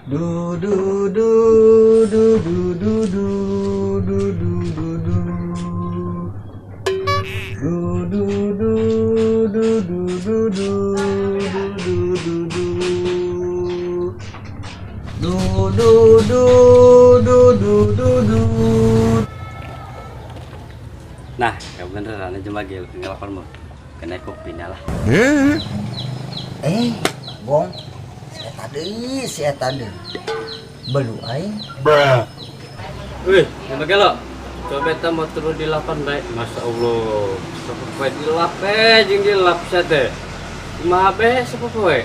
Du du du du du du du du du du du du du du du du du du du du. Nah, ya beneran aja magil ngelapan mo. Kena kopinya lah. Bong, saya tadi belu aing. Wih, yang magil lo. Coba kita mau turun di lapan baik. Masya Allah. Sampai di lap jeung di lap sate. Kumaha be sapopoe?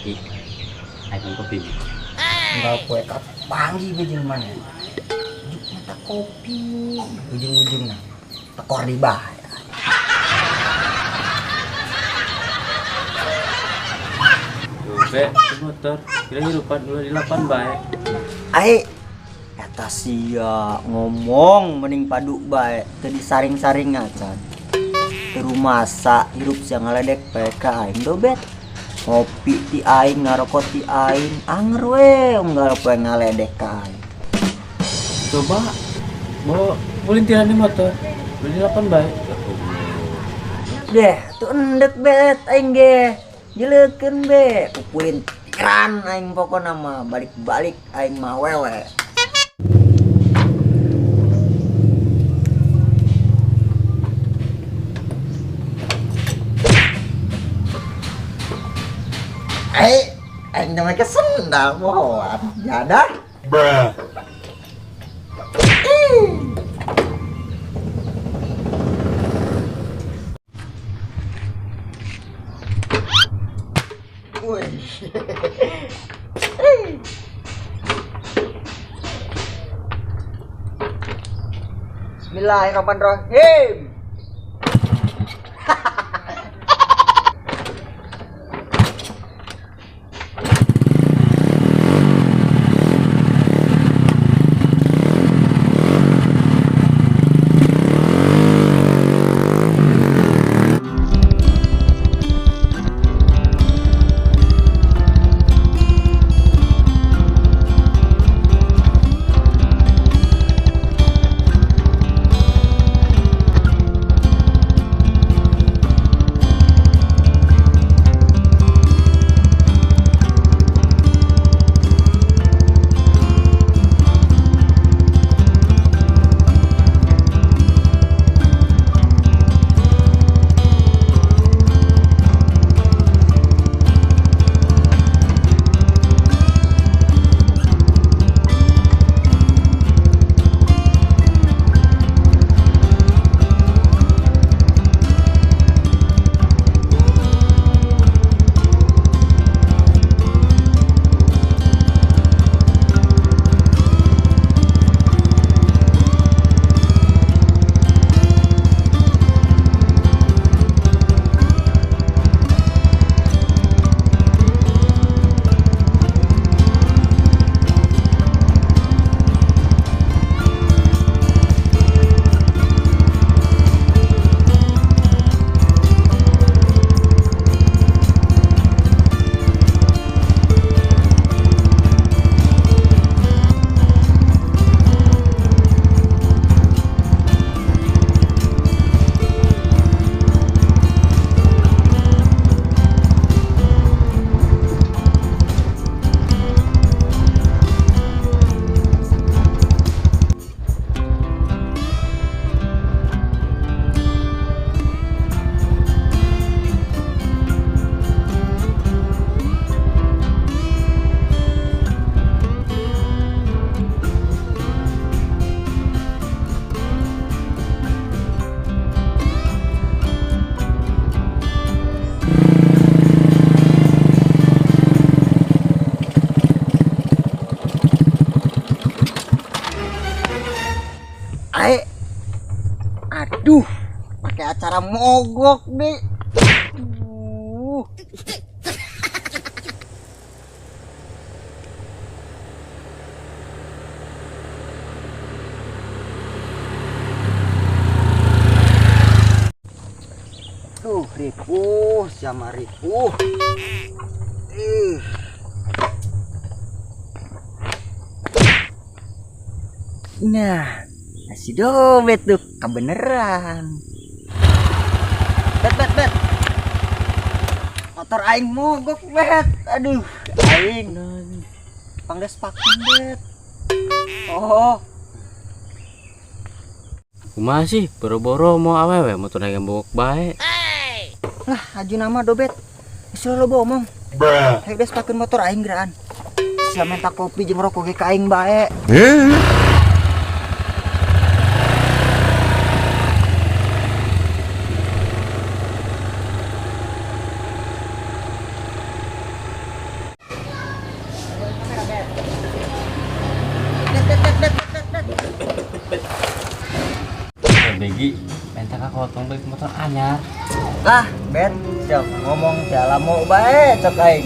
Ih. Aing kopi. Enggak poe kapanggi jeung mana. Mata kopi ujung-ujungnya tekor di bah. Be, motor. Kira hirupan dulu di lapan baik. Eta sia ngomong mending padu bae teu disaring-saring acan. Teu rumasa hirup sia ngaledek PK aing dobet. Ngopi ti aing ngarokot ti aing anger we unggal poe ngaledek ka aing. Coba bawa pelintiran di motor. Beli lapan baik. Deh, tuh endek bet aing ge. Jeleukeun be, kulintiran aing pokona mah balik-balik aing mah wewe. Aing namanya kesendal pohon. Jadah. Bismillahirrahmanirrahim. Aduh, pakai acara mogok deh. Ripuh sama ripuh. Nah, si dobet tuh kebeneran. Bet. Motor aing mogok, bet. Aduh, aing pangdes pakem, bet. Oh, Kumaha sih boro-boro mau awewe motor yang bobok bae. lah aju nama dobet. Selalu bomong. Aing des pakeun motor aing geraan. Sia minta kopi jeung rokok ge ka aing bae. Begi, minta kakak tong beli motor anyar. Lah, bet, cok ngomong jalan mau bae cok aing.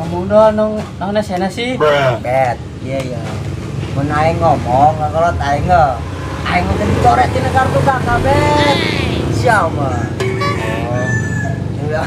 Ngomong doang nong nasena sih. Bet, iya. Mun aing ngomong ngakolot aing nge. Aing udah dicoretin kartu kakak, bet. Siapa? Oh. Iya.